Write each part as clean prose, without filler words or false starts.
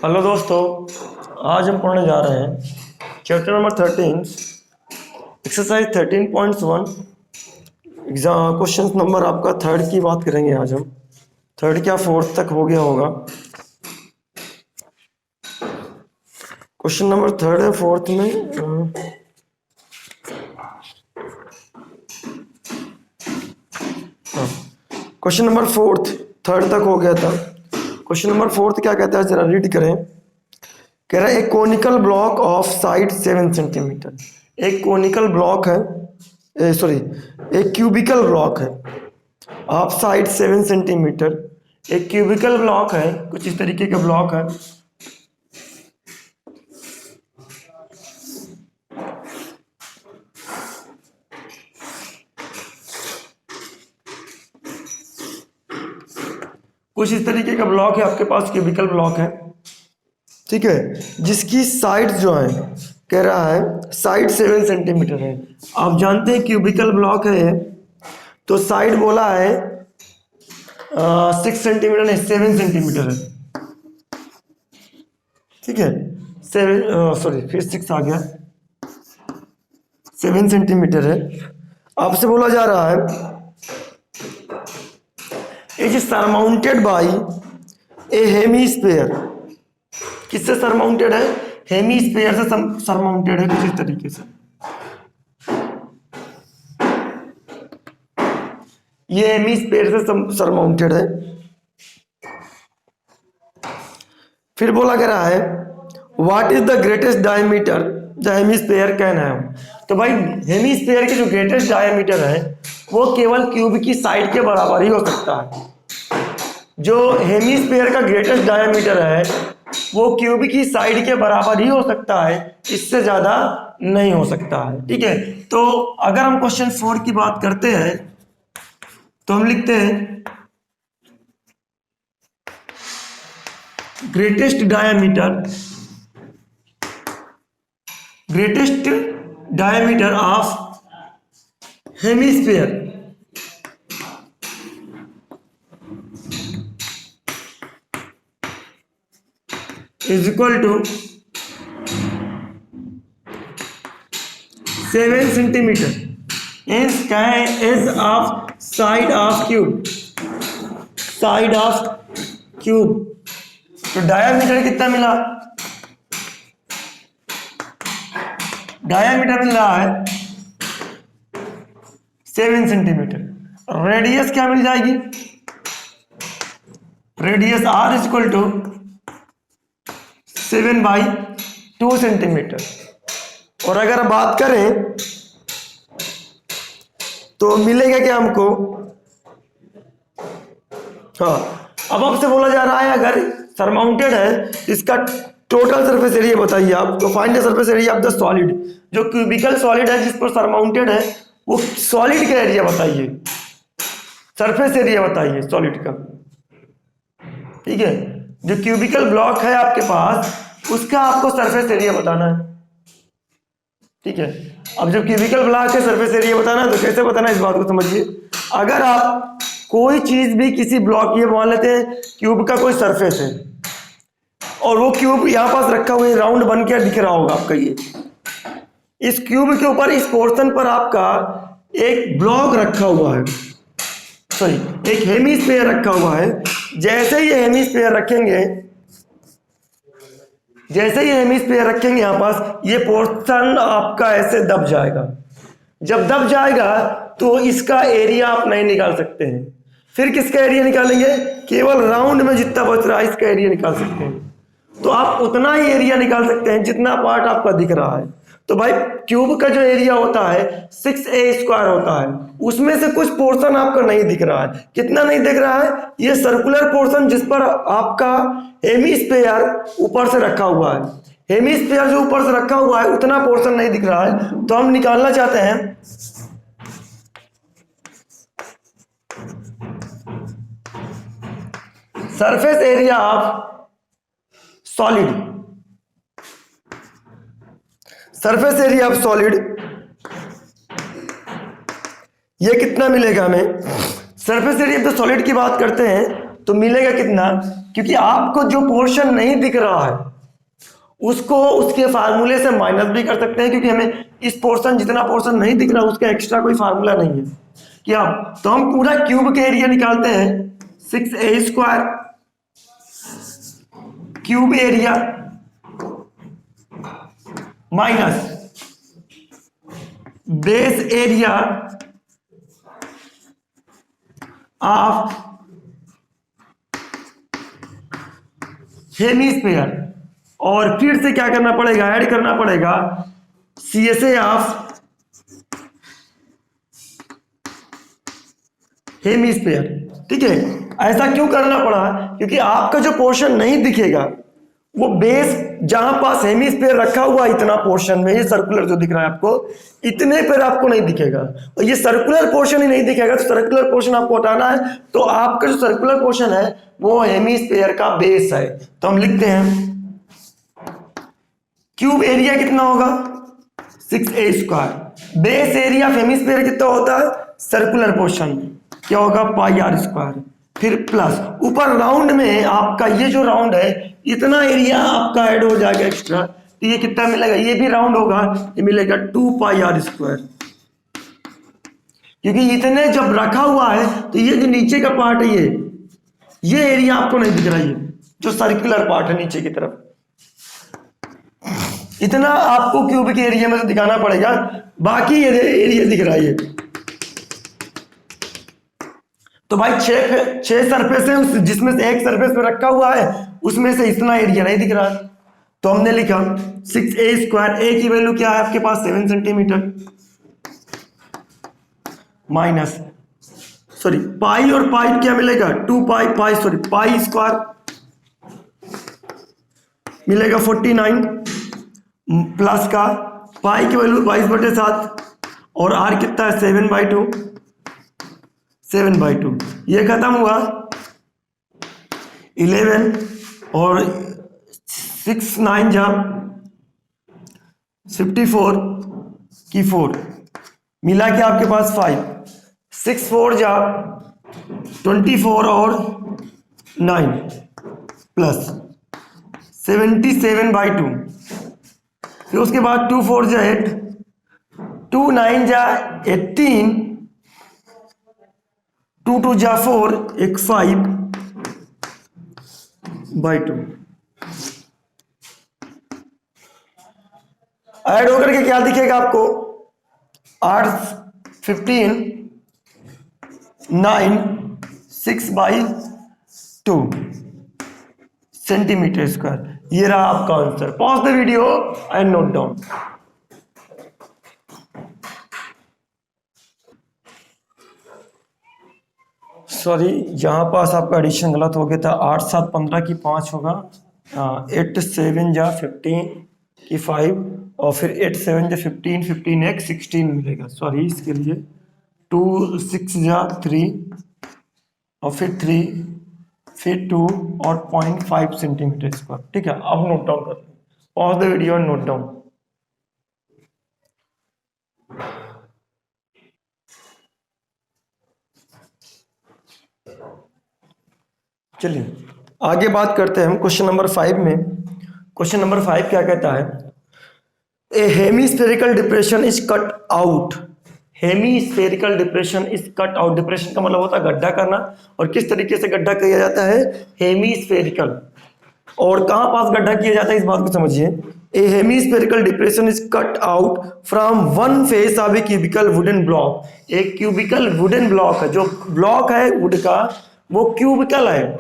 Hello दोस्तों, आज हम पढ़ने जा रहे हैं chapter number 13 exercise 13.1 exam question number आपका थर्ड की बात करेंगे। आज हम थर्ड क्या फोर्थ तक हो गया होगा। क्वेश्चन नंबर थर्ड है, फोर्थ में क्वेश्चन नंबर फोर्थ थर्ड तक हो गया था। क्वेश्चन नंबर फोर्थ क्या कहता है, जरा रीड करें। कह रहा है एक conical block of side 7 centimetre. एक कोनिकल ब्लॉक है, सॉरी एक क्यूबिकल ब्लॉक है ऑफ साइड 7 सेंटीमीटर। एक क्यूबिकल ब्लॉक है, कुछ इस तरीके का ब्लॉक है। कुछ इस तरीके का ब्लॉक है आपके पास, क्यूबिकल ब्लॉक है, ठीक है, जिसकी साइड जो है कह रहा है साइड 7 सेंटीमीटर है। आप जानते हैं क्यूबिकल ब्लॉक है ये, तो साइड बोला है 6 सेंटीमीटर नहीं 7 सेंटीमीटर है, ठीक है। 7 सॉरी फिर 6 आ गया, 7 सेंटीमीटर है। आपसे बोला जा रहा है it is surmounted by A hemisphere. किससे सरमाउंटेड है? हेमीस्फीयर से सरमाउंटेड है, कुछ इस तरीके से। ये हेमीस्फीयर से सरमाउंटेड है। फिर बोला गया रहा है what is the greatest diameter the hemisphere can have. तो भाई हेमीस्फीयर के जो ग्रेटेस्ट डायमीटर है वो केवल क्यूब की साइड के बराबर ही हो सकता है। जो हेमीस्फीयर का ग्रेटेस्ट डायमीटर है वो क्यूब की साइड के बराबर ही हो सकता है, इससे ज्यादा नहीं हो सकता है, ठीक है। तो अगर हम क्वेश्चन 4 की बात करते हैं तो हम लिखते हैं greatest diameter of hemisphere is equal to 7 centimetre is of side of cube। तो डायमीटर कितना मिला? डायमीटर मिल रहा है 7 सेंटीमीटर। रेडियस क्या मिल जाएगी? Radius r is equal to 7/2 centimetre. और अगर बात करें तो मिलेगा क्या हमको? हाँ, अब आपसे बोला जा रहा है अगर सरमाउंटेड है इसका टोटल सरफेस एरिया बताइए आप। तो find the surface area of the solid. जो क्यूबिकल सॉलिड है जिस पर सरमाउंटेड है वो सॉलिड का एरिया बताइए, सरफेस एरिया बताइए सॉलिड का, ठीक है। जो क्यूबिकल ब्लॉक है आपके पास उसका आपको सरफेस एरिया बताना है, ठीक है। अब जब क्यूबिकल ब्लॉक है सरफेस एरिया बताना है तो कैसे बताना है इस बात को समझिए। अगर आप कोई चीज भी किसी ब्लॉक, ये मान लेते हैं क्यूब का कोई सरफेस है और वो क्यूब यहाँ पास रखा हुआ है, राउंड बन के दिख रहा होगा आपका। ये इस क्यूब के ऊपर इस पोर्शन पर आपका एक ब्लॉक रखा हुआ है, सॉरी एक हेमीस्फीयर रखा हुआ है। जैसे ही हेमीस्फीयर रखेंगे यहाँ पास, ये पोर्शन आपका ऐसे दब जाएगा। जब दब जाएगा तो इसका एरिया आप नहीं निकाल सकते हैं। फिर किसका एरिया निकालेंगे? केवल राउंड में जितना बच रहा है इसका एरिया निकाल सकते हैं। तो आप उतना ही एरिया निकाल सकते हैं जितना पार्ट आपका दिख रहा है। तो भाई क्यूब का जो एरिया होता है 6a² होता है, उसमें से कुछ पोर्शन आपका नहीं दिख रहा है। कितना नहीं दिख रहा है? ये सर्कुलर पोर्शन जिस पर आपका हेमीस्फीयर ऊपर से रखा हुआ है। हेमीस्फीयर जो ऊपर से रखा हुआ है उतना पोर्शन नहीं दिख रहा है। तो हम निकालना चाहते हैं surface area of solid. Surface area of solid ये कितना मिलेगा हमें? Surface area of the solid की बात करते हैं तो मिलेगा कितना, क्योंकि आपको जो पोर्शन नहीं दिख रहा है उसको उसके फार्मूले से माइनस भी कर सकते हैं, क्योंकि हमें इस पोर्शन जितना पोर्शन नहीं दिख रहा उसका एक्स्ट्रा कोई फार्मूला नहीं है क्या। तो हम पूरा क्यूब के एरिया निकालते हैं, 6a² cube area minus base area of hemisphere, और फिर से क्या करना पड़ेगा, ऐड करना पड़ेगा CSA ऑफ हेमिस्फीयर। ठीक है, ऐसा क्यों करना पड़ा, क्योंकि आपका जो पोर्शन नहीं दिखेगा वो बेस जहां पास हेमिस्फीयर रखा हुआ इतना पोर्शन में, ये सर्कुलर जो दिख रहा है आपको, इतने पर आपको नहीं दिखेगा, और ये सर्कुलर पोर्शन ही नहीं दिखेगा। तो सर्कुलर पोर्शन आपको हटाना है, तो आपका जो सर्कुलर पोर्शन है वो हेमिस्फीयर का बेस है। तो हम लिखते हैं क्यूब एरिया कितना होगा 6a², base area of hemisphere कितना होता है, सर्कुलर पोर्शन क्या होगा πr², फिर प्लस ऊपर राउंड में आपका ये जो राउंड है इतना एरिया आपका ऐड हो जाएगा एक्स्ट्रा, तो ये कितना मिलेगा, ये भी राउंड होगा, ये मिलेगा 2πr², क्योंकि इतने जब रखा हुआ है तो ये जो नीचे का पार्ट है ये एरिया आपको नहीं दिख रहा है, जो सर्कुलर पार्ट है नीचे की तरफ, इतना आपको क्यूबिक एरिया में तो दिखाना पड़ेगा, बाकी ये एरिया दिख रहा है। तो भाई छह सरफेस है, जिसमें से एक सरफेस पे रखा हुआ है उसमें से इतना एरिया नहीं दिख रहा, तो हमने लिखा 6a², a की वैल्यू क्या है आपके पास 7 सेंटीमीटर, माइनस सॉरी पाई, और पाई क्या मिलेगा 2π मिलेगा 49, प्लस का पाई की वैल्यू 22/7, और r कितना है 7/2, ये खत्म हुआ 11, और 6 9 जा 54 की 4, मिला क्या आपके पास 5, 6 4 जा 24 और 9 प्लस 77/2, फिर उसके बाद 2 4 जा 8, 2 9 जा 18, 2 2 जा 4, एक 5/2, ऐड होकर के क्या दिखेगा आपको 8 15 9 6/2 सेंटीमीटर स्क्वायर। ये रहा आपका answer. Pause the video and note down. Sorry, यहाँ पास आपका एडिशन गलत हो गया था, 8 7 15 की 5 होगा, 8 7 जा 15 की 5, और फिर 8 7 जा 15, 15 एक 16 मिलेगा, सॉरी इसके लिए 2 6 जा 3, और फिर 3, फिर 2 और 0.5 सेंटीमीटर स्क्वायर। ठीक है, अब नोट डाउन करते हैं, pause the video and note down. चलिए आगे बात करते हैं हम क्वेश्चन नंबर 5 में। क्वेश्चन नंबर 5 क्या कहता है, a hemispherical depression is cut out. Hemispherical depression is cut out. Depression का मतलब होता है गड्ढा करना, और किस तरीके से गड्ढा किया जाता है, हेमिस्फेरिकल। और कहां पास गड्ढा किया जाता है इस बात को समझिए। A hemispherical depression is cut out from one face of a cubical wooden block. एक क्यूबिकल वुडन ब्लॉक है, जो ब्लॉक है वुड का वो क्यूबिकल है।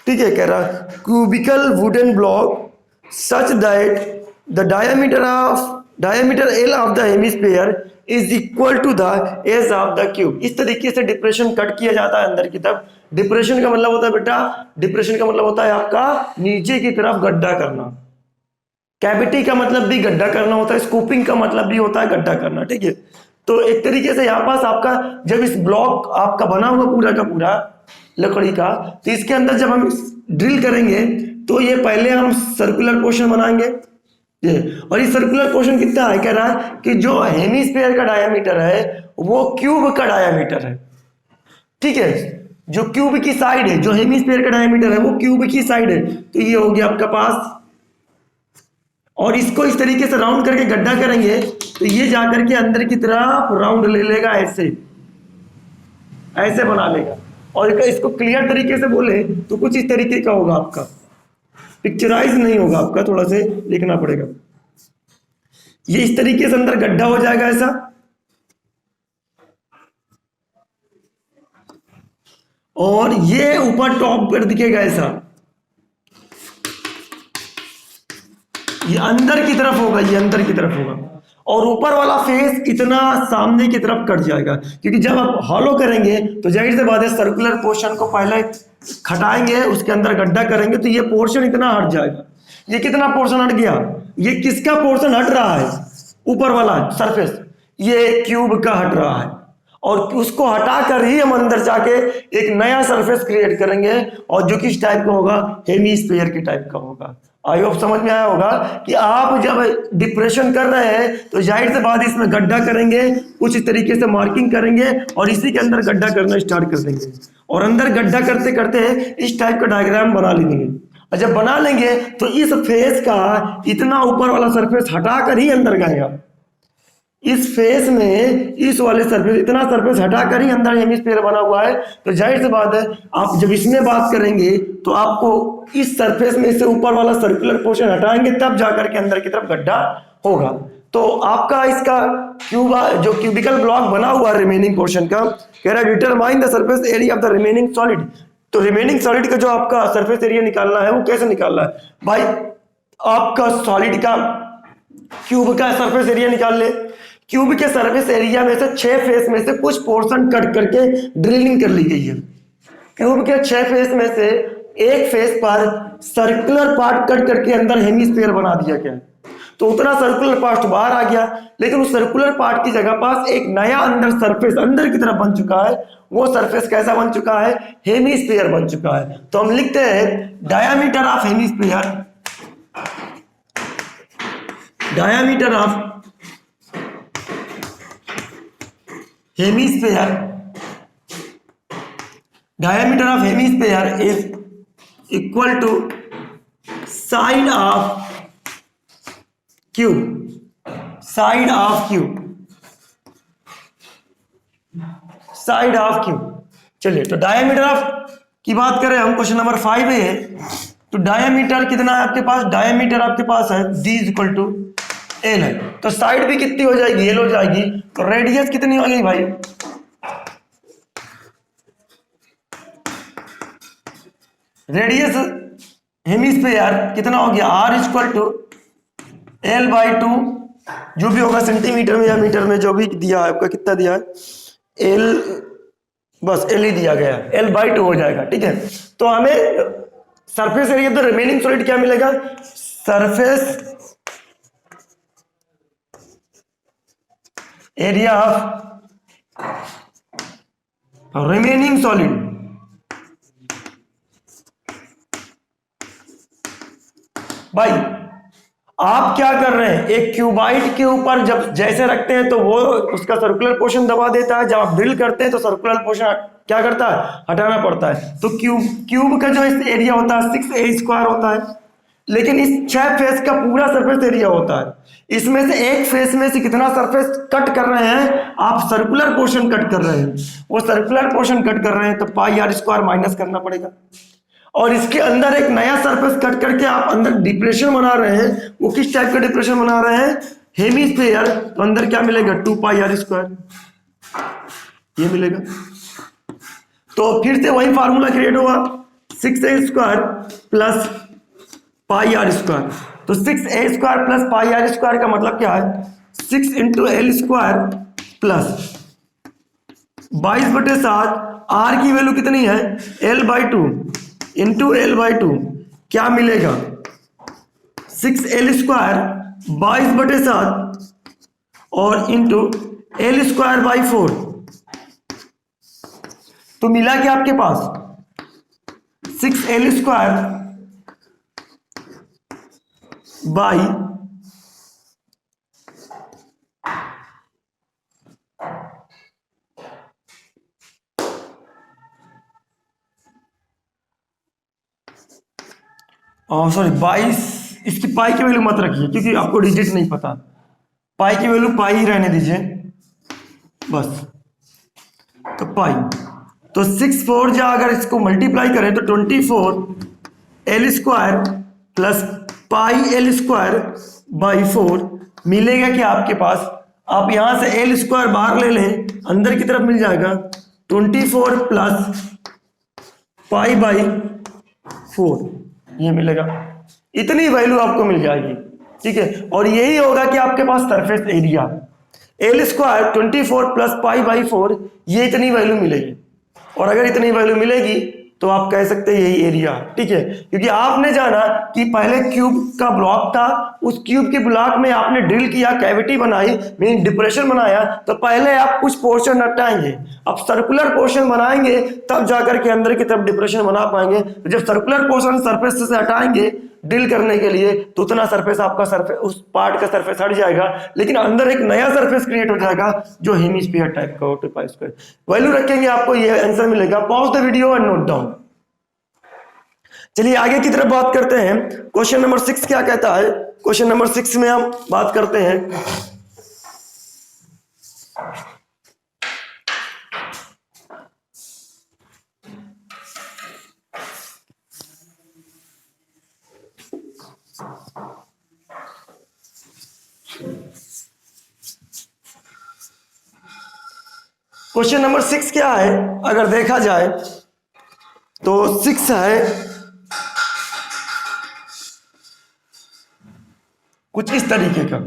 ठीक है, कह रहा cubical wooden block such that the diameter L of the hemisphere is equal to the edge of the cube. इस तरीके से डिप्रेशन कट किया जाता है अंदर की तरफ। डिप्रेशन का मतलब होता है बेटा, डिप्रेशन का मतलब होता है आपका नीचे की तरफ गड्ढा करना। कैविटी का मतलब भी गड्ढा करना होता है, स्कूपिंग का मतलब भी होता है गड्ढा करना। ठीक है, तो एक तरीके से यहाँ पास आपका जब इस ब्लॉक आपका बना हुआ पूरा का पूरा लकड़ी का, तो इसके अंदर जब हम ड्रिल करेंगे तो ये पहले हम सर्कुलर पोर्शन बनाएंगे ये, और ये सर्कुलर पोर्शन कितना है, कह रहा है कि जो हेमिस्फीयर का डायामीटर है वो क्यूब का डायामीटर है। ठीक है, जो क्यूब की साइड है, जो हेमिस्फीयर का डायमीटर है वो क्यूब की साइड है, तो ये हो गया आपका पास। और इसको इस तरीके से राउंड करके गड्ढा करेंगे तो ये जाकर के अंदर की तरफ राउंड ले लेगा, ऐसे ऐसे बना लेगा। और इसको क्लियर तरीके से बोले तो कुछ इस तरीके का होगा आपका, पिक्चराइज नहीं होगा आपका, थोड़ा से लिखना पड़ेगा। ये इस तरीके से अंदर गड्ढा हो जाएगा ऐसा, और ये ऊपर टॉप पर दिखेगा ऐसा, ये अंदर की तरफ होगा, ये अंदर की तरफ होगा। और ऊपर वाला फेस इतना सामने की तरफ कट जाएगा, क्योंकि जब आप हॉलो करेंगे तो जाहिर सी बात है सर्कुलर पोर्शन को पहले खटाएंगे, उसके अंदर गड्ढा करेंगे तो ये पोर्शन इतना हट जाएगा। ये कितना पोर्शन हट गया, ये किसका पोर्शन हट रहा है, ऊपर वाला सरफेस, ये क्यूब का हट रहा है। और उसको हटाकर ही हम अंदर जाके एक नया सरफेस क्रिएट करेंगे, और जो किस टाइप का होगा, हेमीस्फीयर के टाइप का होगा। आई होप समझ में आया होगा कि आप जब डिप्रेशन कर रहे हैं तो जाहिर से बात इसमें गड्ढा करेंगे, कुछ इस तरीके से मार्किंग करेंगे और इसी के अंदर गड्ढा करना स्टार्ट कर देंगे, और अंदर गड्ढा करते करते इस टाइप का डायग्राम बना लेंगे। और जब बना लेंगे तो इस फेस का इतना ऊपर वाला सरफेस हटाकर ही अंदर गएगा, इस फेस में इस वाले सरफेस, इतना सरफेस हटाकर ही अंदर हेमिस्फीयर बना हुआ है। तो जाहिर सी बात है आप जब इसमें बात करेंगे तो आपको इस सरफेस में से ऊपर वाला सर्कुलर पोर्शन हटाएंगे तब जाकर के अंदर की तरफ गड्ढा होगा। तो आपका इसका क्यूबा जो क्यूबिकल ब्लॉक बना हुआ है रिमेनिंग पोर्शन का, कह रहा है determine the surface area of the remaining solid. तो रिमेनिंग सॉलिड का जो आपका सरफेस एरिया निकालना है वो कैसे निकालना है भाई, आपका सॉलिड का क्यूब का सरफेस एरिया निकाल ले। क्यूब के सरफेस एरिया में से 6 फेस में से कुछ पोर्शन कट करके ड्रिलिंग कर ली गई है। क्यूब के 6 फेस में से एक फेस पर सर्कुलर पार्ट कट करके अंदर हेमिस्फीयर बना दिया गया, तो उतना सर्कुलर पार्ट बाहर आ गया, लेकिन उस सर्कुलर पार्ट की जगह पास एक नया अंदर सरफेस अंदर की तरफ बन चुका है। वो सरफेस कैसा बन चुका है, हेमिस्फीयर बन चुका है। तो हम लिखते हैं diameter of hemisphere, diameter of hemisphere, diameter of hemisphere is equal to side of cube, side of cube, side of cube। चलिए तो डायमीटर ऑफ की बात करें हम, क्वेश्चन नंबर 5 है, तो डायमीटर कितना है आपके पास, डायमीटर आपके पास है d is equal to L है, तो साइड भी कितनी हो जाएगी, एल हो जाएगी। तो रेडियस कितनी हो गई भाई, रेडियस हेमिस्फीयर कितना हो गया, r equal to L by two, जो भी होगा सेंटीमीटर में या मीटर में, जो भी दिया है आपका, कितना दिया है एल, बस एल ही दिया गया, एल बाई टू हो जाएगा। ठीक है, तो हमें सरफेस एरिया तो रिमेनिंग सॉलिड क्या मिलेगा, surface area of remaining solid, भाई आप क्या कर रहे हैं, एक क्यूबाइड के ऊपर जब जैसे रखते हैं तो वो उसका सर्कुलर पोर्शन दबा देता है, जब आप ड्रिल करते हैं तो सर्कुलर पोर्शन क्या करता है, हटाना पड़ता है। तो क्यूब का जो एरिया होता है 6a² होता है, लेकिन इस 6 फेस का पूरा सरफेस एरिया होता है, इसमें से एक फेस में से कितना सरफेस कट कर रहे हैं आप, सर्कुलर पोर्शन कट कर रहे हैं, वो सर्कुलर पोर्शन कट कर रहे हैं तो πr² माइनस करना पड़ेगा। और इसके अंदर एक नया सरफेस कट करके आप अंदर डिप्रेशन बना रहे हैं, वो किस टाइप का डिप्रेशन बना रहे हैं, हेमिस्फीयर, तो अंदर क्या मिलेगा 2πr², ये मिलेगा। तो फिर से वही फार्मूला क्रिएट हुआ, 6a² प्लस πr²। तो 6a² प्लस πr² का मतलब क्या है, 6 इंटू l² प्लस 22/7, r की वैल्यू कितनी है l by two into L by to, क्या मिलेगा 6l² 22/7 और इंटू l² बाई 4, तो मिला क्या आपके पास 6l² बाई सॉरी 22, इसकी पाई की वैल्यू मत रखिए क्योंकि आपको डिजिट नहीं पता, पाई की वैल्यू पाई ही रहने दीजिए बस। तो पाई, तो 6 4 जा अगर इसको मल्टीप्लाई करें तो 24 L square plus pi L square by 4 मिलेगा कि आपके पास, आप यहां से एल स्क्वायर बाहर ले लें, अंदर की तरफ मिल जाएगा 24 प्लस पाई बाई 4, ये मिलेगा, इतनी वैल्यू आपको मिल जाएगी। ठीक है, और यही होगा कि आपके पास surface area L square 24 plus pi by 4, ये इतनी वैल्यू मिलेगी। और अगर इतनी वैल्यू मिलेगी तो आप कह सकते हैं यही एरिया। ठीक है, क्योंकि आपने जाना कि पहले क्यूब का ब्लॉक था, उस क्यूब के ब्लॉक में आपने ड्रिल किया, कैविटी बनाई, मीन डिप्रेशन बनाया, तो पहले आप कुछ पोर्शन हटाएंगे, अब सर्कुलर पोर्शन बनाएंगे तब जाकर के अंदर की तरफ डिप्रेशन बना पाएंगे। तो जब सर्कुलर पोर्शन सरफेस से हटाएंगे ड्रिल करने के लिए तो उतना सरफेस आपका सरफेस, उस पार्ट का सरफेस हट जाएगा, लेकिन अंदर एक नया सरफेस क्रिएट हो जाएगा जो हेमिस्फीयर टाइप का हो। तो पाई स्क्वायर वैल्यू रखेंगे, आपको ये आंसर मिलेगा। Pause the video and note down. चलिए आगे की तरफ बात करते हैं। क्वेश्चन नंबर 6 क्या कहता है? क्वेश्चन नंबर 6 में हम बात करते हैं क्वेश्चन नंबर 6 क्या है अगर देखा जाए तो 6 है कुछ इस तरीके का।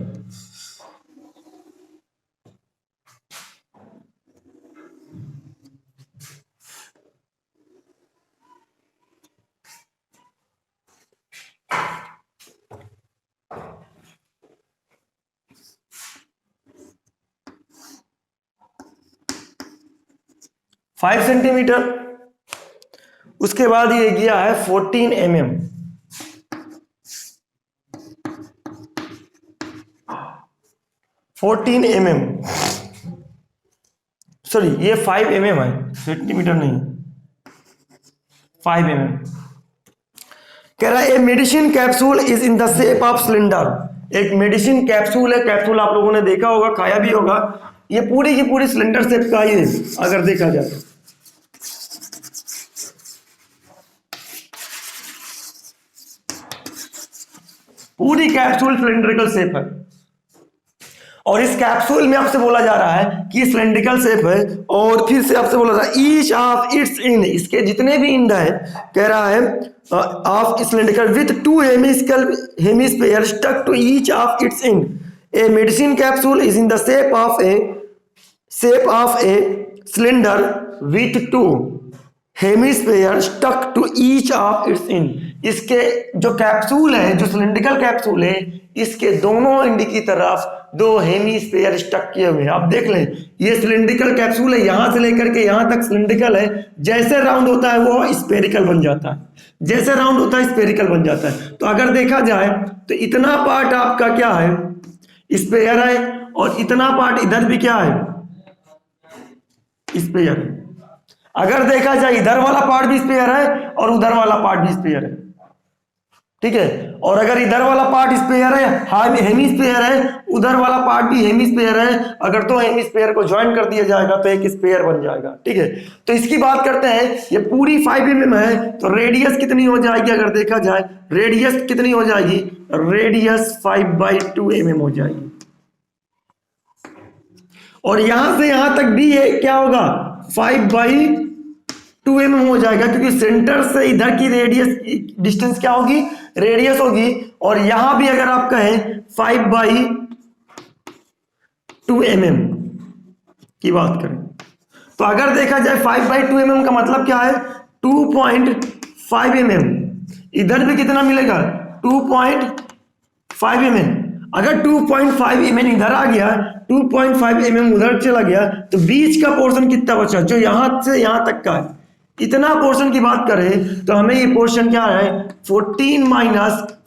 फाइव सेंटीमीटर, उसके बाद ये गया है 14 mm, सॉरी ये 5 mm है, सेंटीमीटर नहीं, 5 mm। कह रहा है ए medicine capsule is in the shape of cylinder. एक मेडिसिन कैप्सूल है, कैप्सूल आप लोगों ने देखा होगा, खाया भी होगा, ये पूरी की पूरी सिलेंडर शेप का ही है अगर देखा जाए। पूरी कैप्सूल सिलेंड्रिकल शेप है, और इस कैप्सूल में आपसे बोला जा रहा है कि सिलेंड्रिकल शेप है, और फिर से आपसे बोला जा रहा है ईच ऑफ इट्स इन, इसके जितने भी इंड है, कह रहा है of cylindrical with 2 hemisphere stuck to each of its end. A medicine capsule is in the shape of a cylinder with 2 hemisphere stuck to each of its end. इसके जो capsule है, जो सिलिंड्रिकल कैप्सूल है, इसके दोनों end की तरफ 2 hemisphere stuck किए हुए हैं। आप देख लें, ये सिलिंड्रिकल कैप्सूल है, यहां से लेकर के यहां तक सिलिंड्रिकल है, जैसे राउंड होता है वो स्फेरिकल बन जाता है, जैसे राउंड होता है स्फेरिकल बन जाता है। तो अगर देखा जाए तो इतना पार्ट आपका क्या है, स्फेयर है, और इतना पार्ट इधर भी क्या है, स्फेयर है। अगर देखा जाए इधर वाला पार्ट भी स्फेयर है और उधर वाला पार्ट भी स्फेयर है। ठीक है, और अगर इधर वाला पार्ट स्फेयर है, हेमिस्फीयर है, उधर वाला पार्ट भी हेमिस्फीयर है, अगर तो हेमिस्फीयर को ज्वाइन कर दिया जाएगा तो एक स्फेयर बन जाएगा। ठीक है, तो इसकी बात करते हैं, ये पूरी 5 mm है, तो रेडियस कितनी हो जाएगी अगर देखा जाए, रेडियस कितनी हो जाएगी, रेडियस 5/2 mm हो जाएगी। और यहां से यहां तक भी ये क्या होगा, 5/2 mm हो जाएगा, क्योंकि सेंटर से इधर की रेडियस डिस्टेंस क्या होगी, रेडियस होगी। और यहां भी अगर आप कहें 5/2 mm की बात करें, तो अगर देखा जाए 5/2 mm का मतलब क्या है, 2.5 mm। इधर भी कितना मिलेगा, 2.5 mm। अगर 2.5 mm इधर आ गया, 2.5 mm उधर चला गया, तो बीच का पोर्शन कितना बचा, जो यहां से यहां तक का है, इतना पोर्शन की बात करें तो हमें ये पोर्शन क्या है, 14 -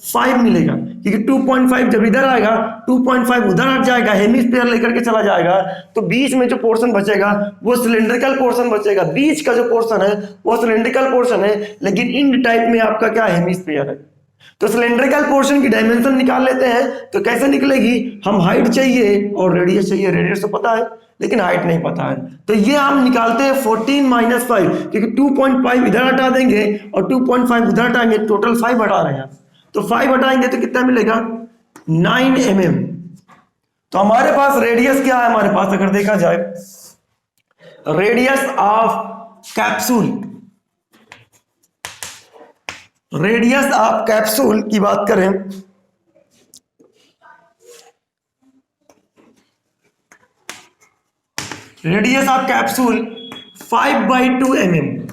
5 मिलेगा, क्योंकि 2.5 जब इधर आएगा, 2.5 उधर हट जाएगा, हेमिस्फीयर लेकर के चला जाएगा, तो बीच में जो पोर्शन बचेगा वो सिलिंड्रिकल पोर्शन बचेगा। बीच का जो पोर्शन है वो सिलिंड्रिकल पोर्शन है, लेकिन इंड टाइप में आपका क्या हेमिस्फीयर है। तो सिलेंड्रिकल पोर्शन की डायमेंशन निकाल लेते हैं। तो कैसे निकलेगी, हम हाइट चाहिए और रेडियस चाहिए। रेडियस तो पता है लेकिन हाइट नहीं पता है, तो ये हम निकालते हैं 14 - 5, क्योंकि 2.5 इधर हटा देंगे और 2.5 उधर हटाएंगे, टोटल 5 हटा रहे हैं। तो 5 हटाएंगे तो कितना मिलेगा, 9 mm। तो हमारे पास रेडियस क्या है, हमारे पास अगर देखा जाए radius of capsule, radius of capsule की बात करें, रेडियस ऑफ कैप्सूल 5/2 mm।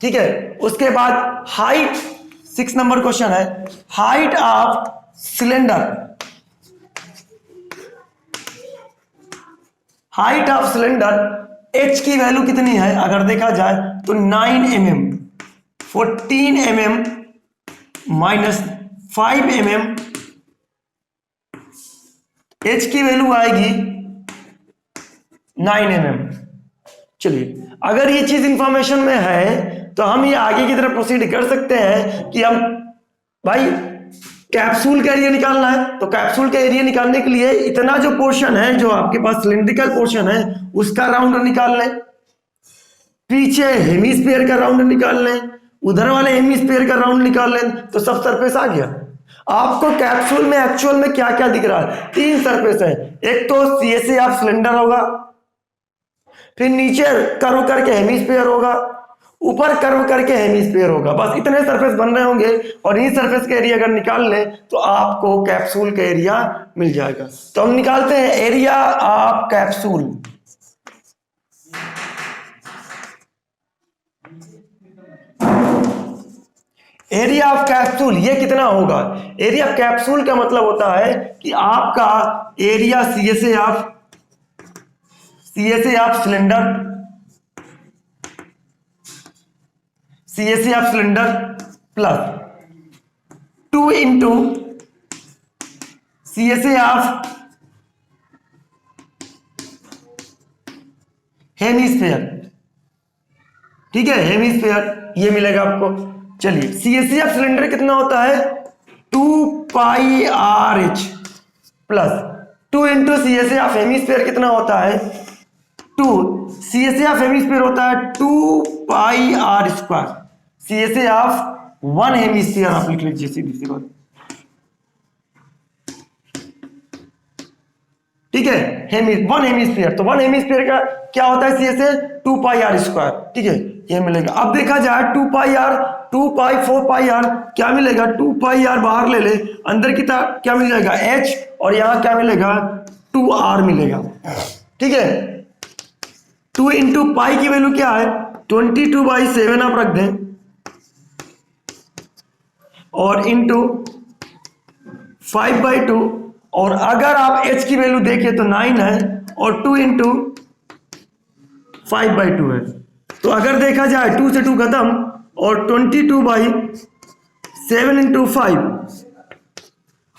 ठीक है, उसके बाद हाइट, 6 नंबर क्वेश्चन है, height of cylinder, height of cylinder h की वैल्यू कितनी है अगर देखा जाए तो 9 mm। 14 mm minus 5 mm, h की वैल्यू आएगी 9 mm। चलिए, अगर ये चीज इंफॉर्मेशन में है तो हम ये आगे की तरफ प्रोसीड कर सकते हैं कि हम भाई कैप्सूल का एरिया निकालना है। तो कैप्सूल का एरिया निकालने के लिए इतना जो पोर्शन है, जो आपके पास सिलिंड्रिकल पोर्शन है, उसका राउंड निकाल लें, पीछे हेमीस्फीयर का राउंड निकाल लें, उधर वाले हेमीस्फीयर का राउंड निकाल लें, तो सब सरफेस आ गया। आपको कैप्सूल में एक्चुअल में क्या क्या दिख रहा है, 3 सरफेस है। एक तो CSA ऑफ सिलेंडर होगा, फिर नीचे कर्व करके हेमीस्फीयर होगा, ऊपर कर्व करके हेमीस्फीयर होगा। बस इतने सरफेस बन रहे होंगे और इन सरफेस का एरिया अगर निकाल लें तो आपको कैप्सूल का एरिया मिल जाएगा। तो हम निकालते हैं area of capsule. Area of capsule ये कितना होगा, एरिया ऑफ कैप्सूल का मतलब होता है कि आपका area CSA of cylinder, CSA of cylinder plus 2 into CSA of hemisphere. ठीक है, हेमीस्फीयर ये मिलेगा आपको। चलिए, CSA ऑफ सिलेंडर कितना होता है, 2πRh plus 2 into CSA of hemisphere कितना होता है, 2। CSA ऑफ हेमीस्फीयर होता है 2πr²। CSA ऑफ 1 हेमीस्फीयर आप लिख लीजिए सीधी सी बात। ठीक है, 1 हेमीस्फीयर, तो 1 हेमीस्फीयर का क्या होता है CSA, 2πr²। ठीक है, ये मिलेगा। अब देखा जाए 2πr, 2π, 4πr क्या मिलेगा, 2πr बाहर ले ले, अंदर की तरफ क्या मिल जाएगा h, और यहां क्या मिलेगा 2r मिलेगा। ठीक है, 2 इंटू पाई की वैल्यू क्या है 22/7 आप रख दें, और इंटू 5/2, और अगर आप h की वैल्यू देखें तो 9 है, और 2 इंटू 5/2 है। तो अगर देखा जाए 2 से 2 खत्म, और 22/7 इंटू 5,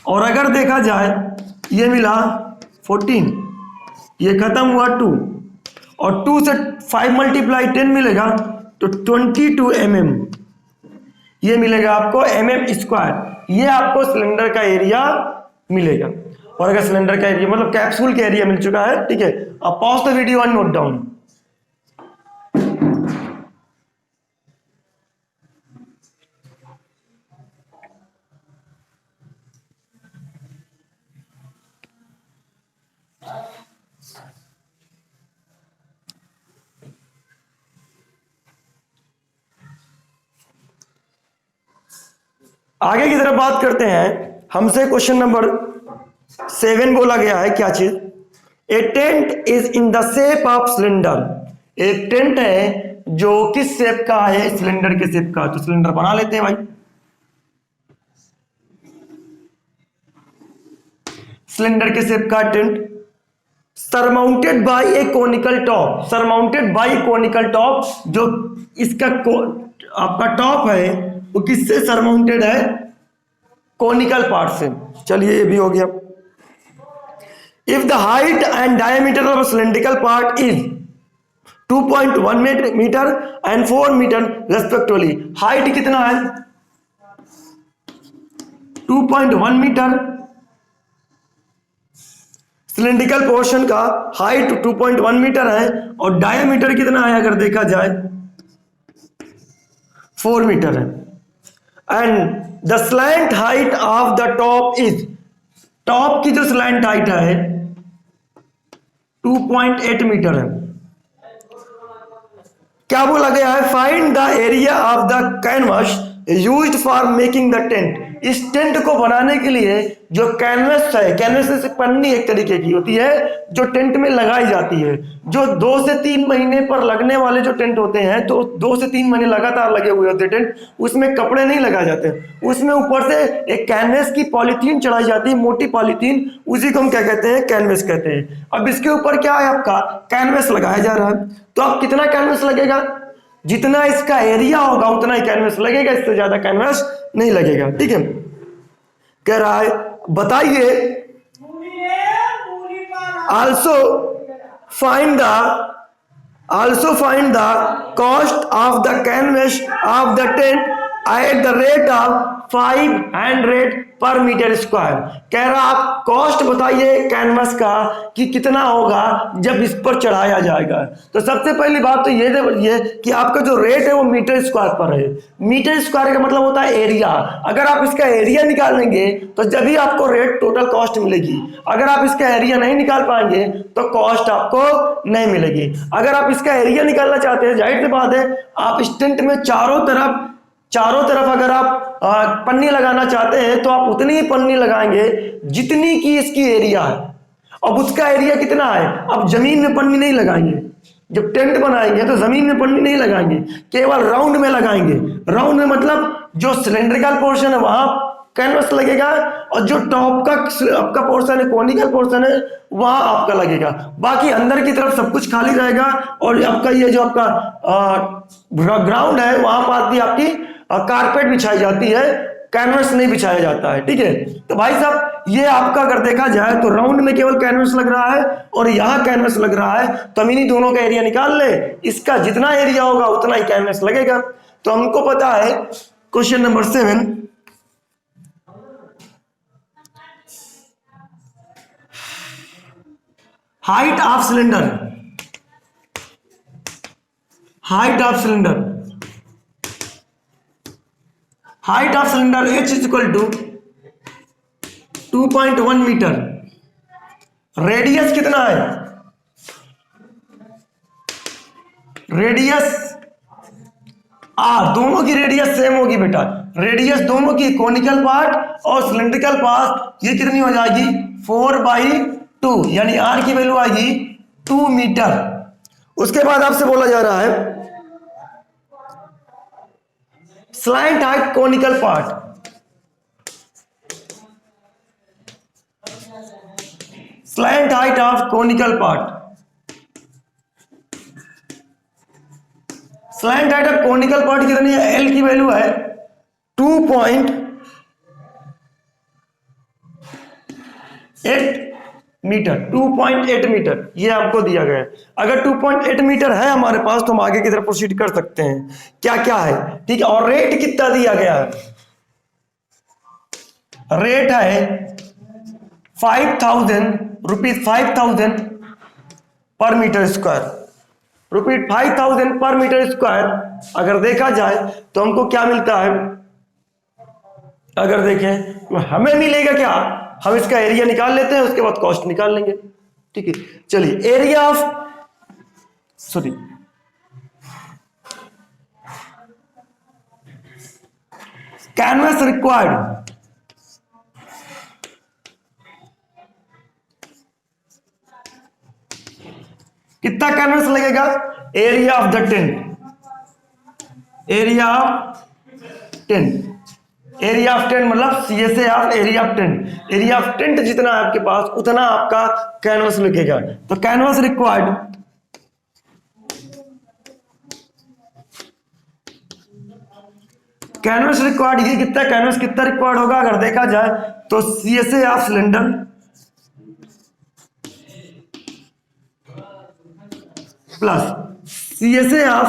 और अगर देखा जाए ये मिला 14, ये खत्म हुआ 2, और 2 से 5 मल्टीप्लाई 10 मिलेगा, तो 22 mm ये मिलेगा आपको mm²। ये आपको सिलेंडर का एरिया मिलेगा। और अगर सिलेंडर का एरिया मतलब कैप्सूल का एरिया मिल चुका है। ठीक है, अब pause the video and note down. आगे की तरफ बात करते हैं। हमसे क्वेश्चन नंबर 7 बोला गया है, क्या चीज, a tent is in the shape of cylinder. एक टेंट है जो किस शेप का है, सिलेंडर के शेप का। तो सिलेंडर बना लेते हैं भाई। सिलेंडर के शेप का टेंट, सरमाउंटेड बाय ए conical top, surmounted bye conical top. जो इसका आपका टॉप है वो किससे सरमाउंटेड है, कोनिकल पार्ट से। चलिए, ये भी हो गया। If the height and diameter of cylindrical part is 2.1 metre and 4 metre respectively. Height कितना है 2.1 मीटर, सिलेंड्रिकल पोर्शन का हाइट 2.1 मीटर है और डायमीटर कितना है अगर देखा जाए 4 मीटर है। And the slant height of the top is, top की जो स्लैंट हाइट है 2.8 मीटर है। क्या बोला गया है, find the area of the canvas used for making the tent. इस टेंट को बनाने के लिए जो कैनवस है, कैनवस से पन्नी एक तरीके की होती है जो टेंट में लगाई जाती है, जो 2 से 3 महीने पर लगने वाले जो टेंट होते हैं, तो 2 से 3 महीने लगातार लगे हुए होते हैं टेंट, उसमें कपड़े नहीं लगाए जाते, उसमें ऊपर से एक कैनवस की पॉलीथीन चढ़ाई जाती है, मोटी पॉलीथीन, उसी को हम क्या कहते हैं, कैनवस कहते हैं। अब इसके ऊपर क्या है, आपका कैनवस लगाया जा रहा है, तो अब कितना कैनवस लगेगा, जितना इसका एरिया होगा उतना ही कैनवस लगेगा, इससे ज्यादा कैनवस नहीं लगेगा। ठीक है, कह रहा है बताइए also find the cost of the canvas of the tent at the rate of 500 पर मीटर स्क्वायर। कह रहा आप कॉस्ट बताइए कैनवस का कि कितना होगा जब इस पर चढ़ाया जाएगा। तो सबसे पहली बात तो ये कि आपका जो रेट है वो मीटर स्क्वायर पर है। मीटर स्क्वायर का मतलब होता है एरिया। अगर आप इसका एरिया निकालेंगे तो जब ही आपको रेट टोटल कॉस्ट मिलेगी। अगर आप इसका एरिया नहीं निकाल पाएंगे तो कॉस्ट आपको नहीं मिलेगी। अगर आप इसका एरिया निकालना चाहते हैं, जाहिर सी बात है आप इस टेंट में चारों तरफ अगर आप पन्नी लगाना चाहते हैं तो आप उतनी ही पन्नी लगाएंगे जितनी की इसकी एरिया है। अब उसका एरिया कितना है, अब जमीन में पन्नी नहीं लगाएंगे, जब टेंट बनाएंगे तो जमीन में पन्नी नहीं लगाएंगे, केवल राउंड में लगाएंगे। राउंड में मतलब जो सिलेंड्रिकल पोर्शन है वहां कैनवस लगेगा और जो टॉप का आपका पोर्शन है, कॉनिकल पोर्शन है, वहां आपका लगेगा। बाकी अंदर की तरफ सब कुछ खाली रहेगा और आपका ये जो आपका ग्राउंड है वहां पर भी आपकी कारपेट बिछाई जाती है, कैनवस नहीं बिछाया जाता है। ठीक है, तो भाई साहब ये आपका अगर देखा जाए तो राउंड में केवल कैनवस लग रहा है और यहाँ कैनवस लग रहा है, तो हम इन्हीं दोनों का एरिया निकाल ले, इसका जितना एरिया होगा उतना ही कैनवस लगेगा। तो हमको पता है question number 7, height of cylinder, height of cylinder H is equal to 2.1 metre. Radius कितना है, रेडियस दोनों की रेडियस सेम होगी बेटा, रेडियस दोनों की कॉनिकल पार्ट और सिलेंड्रिकल पार्ट ये कितनी हो जाएगी 4/2, यानी R की वैल्यू आएगी 2 मीटर। उसके बाद आपसे बोला जा रहा है slant height conical part, slant height of conical part, slant height of conical part कितनी है, L की वैल्यू है 2.8 मीटर, 2.8 मीटर ये आपको दिया गया है। अगर 2.8 मीटर है हमारे पास तो हम आगे की तरफ प्रोसीड कर सकते हैं। क्या क्या है, ठीक है, और रेट कितना दिया गया है, रेट है 5,000 पर मीटर स्क्वायर, ₹5,000 पर मीटर स्क्वायर। अगर देखा जाए तो हमको क्या मिलता है, अगर देखें तो हमें मिलेगा क्या, हम इसका एरिया निकाल लेते हैं उसके बाद कॉस्ट निकाल लेंगे। ठीक है, चलिए एरिया ऑफ कैनवस रिक्वायर्ड, कितना कैनवस लगेगा, area of the tent, area of tent, area of tent मतलब CSA of area of tent, area of tent जितना है आपके पास उतना आपका कैनवस लगेगा। तो कैनवस रिक्वायर्ड, कैनवस रिक्वायर्ड ये कितना, कैनवस कितना रिक्वायर्ड होगा अगर देखा जाए तो CSA of cylinder plus CSA of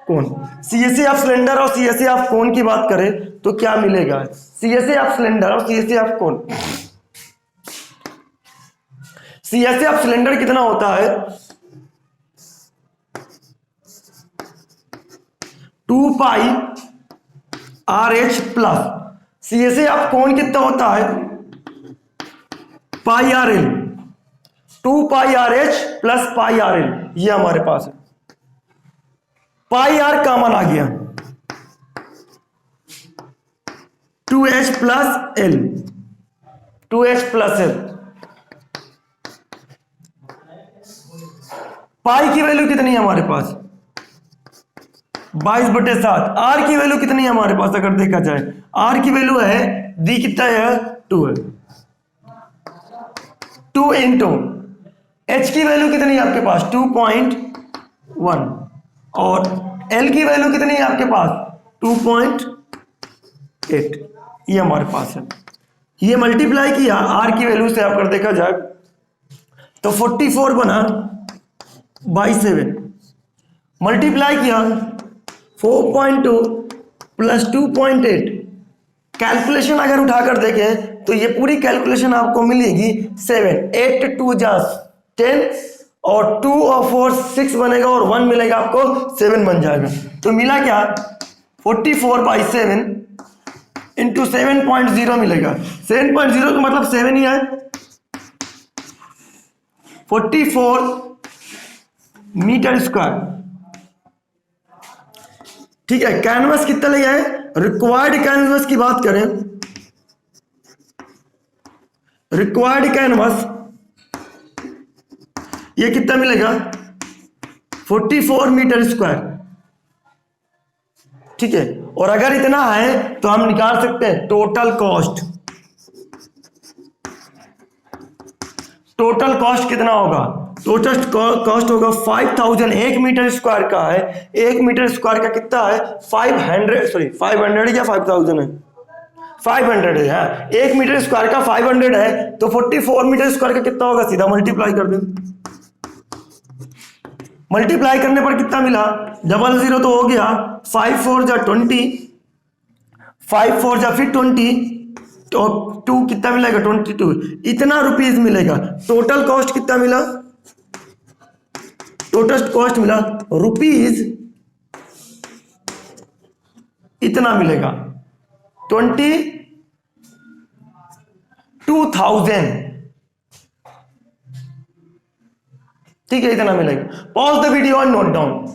cone. CSA of cylinder और सीएसए ऑफ कोन की बात करें तो क्या मिलेगा, सीएसए ऑफ सिलेंडर और CSA of cone. CSA of cylinder कितना होता है 2 pi r h plus, CSA of cone कितना होता है pi r l, 2 pi r h plus pi r l, ये हमारे पास है। पाई आर कॉमन आ गया, 2h plus L, 2h plus L. Pi की वैल्यू कितनी है हमारे पास 22/7। आर की वैल्यू कितनी है हमारे पास अगर देखा जाए, आर की वैल्यू है दी कितना है 2 है, 2 इंटू एच की वैल्यू कितनी है आपके पास 2.1 और एल की वैल्यू कितनी है आपके पास 2.8, ये हमारे पास है। ये मल्टीप्लाई किया आर की वैल्यू से अगर देखा जाए तो 44 बना बाई 7, मल्टीप्लाई किया 4.2 प्लस 2.8, कैलकुलेशन अगर उठाकर देखें तो ये पूरी कैलकुलेशन आपको मिलेगी 7, 8 2 जा 10 और 2 और 4 6 बनेगा और 1 मिलेगा आपको 7 बन जाएगा। तो मिला क्या 44/7 इंटू 7.0 मिलेगा, 7.0 का मतलब 7 ही है, 44 मीटर स्क्वायर। ठीक है, कैनवस कितना लिया है, रिक्वायर्ड कैनवस की बात करें, रिक्वायर्ड कैनवस ये कितना मिलेगा 44 मीटर स्क्वायर। ठीक है, और अगर इतना है तो हम निकाल सकते हैं टोटल कॉस्ट। टोटल कॉस्ट कितना होगा, टोटल कॉस्ट होगा 5000, 1 मीटर स्क्वायर का है, 1 मीटर स्क्वायर का कितना है 500 या 5000 है 500 है, 1 मीटर स्क्वायर का 500 है तो 44 मीटर स्क्वायर का कितना होगा, सीधा मल्टीप्लाई कर दें। मल्टीप्लाई करने पर कितना मिला 00 तो हो गया, 5 4 जा 20, 5 4 जा फिर 20 तो 2 कितना मिलेगा 22, इतना रुपीस मिलेगा। टोटल कॉस्ट कितना मिला, टोटल कॉस्ट मिला रुपीस इतना मिलेगा 22,000। ठीक है, इतना मिलेगा। Pause the video and note down.